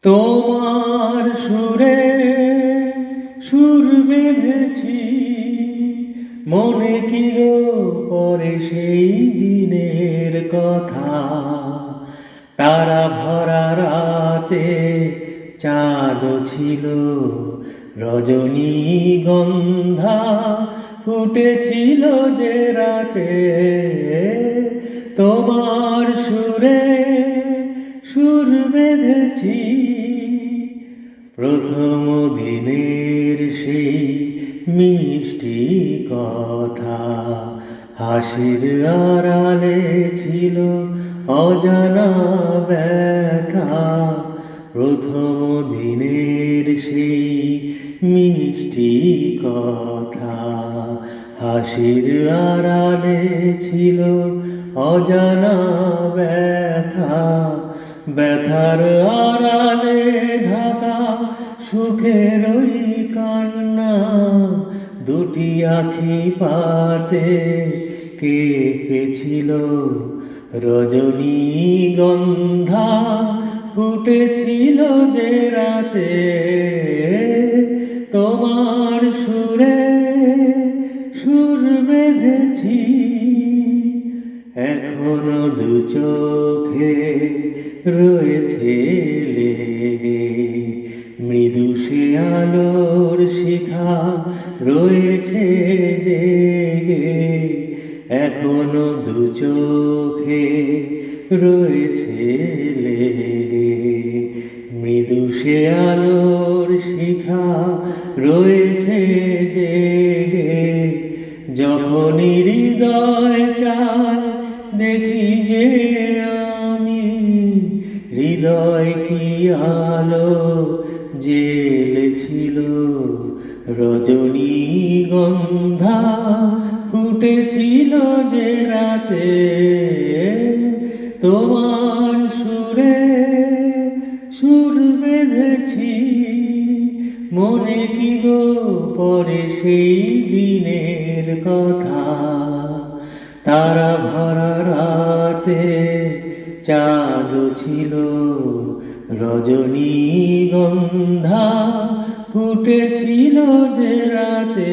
তোমার সুরে সুর বেঁধেছি, মনে কি গো পরে সেই দিনের কথা। তারা ভরা রাতে চাঁদ ছিল, রজনীগন্ধা ফুটেছিল যে রাতে। তোমার সুরে সুর বেঁধেছি, প্রথম দিনের সেই মিষ্টি কথা। হাসির আড়ালে ছিল অজানা ব্যথা, প্রথম দিনের সেই মিষ্টি কথা। হাসির আড়ালে ছিল অজানা ব্যথা, ব্যথার আড়ালে ঢাকা সুখের ওই কান্না। দুটি আখি পাতে কেঁপেছিল, রজনীগন্ধা ফুটেছিল যে রাতে। তোমার সুরে সুর বেঁধেছি, এখনো দু চোখে রয়েছে লেগে। মৃদু সে আলোর শিখা রয়েছে জেগে, এখনো দু চোখে রয়েছে লেগে। মৃদু সে আলোর শিখা রয়েছে জেগে। যখনই হৃদয় চায় দেখি যে আমি, হৃদয় কি আলো জ্বেলেছিল, রজনীগন্ধা ফুটেছিল যে রাতে। তোমার সুরে সুর বেঁধেছি, মনে কি গো পরে সেই দিনের কথা। তারা ভরা রাতে চাঁদ ছিল, রজনীগন্ধা ফুটেছিল যে রাতে।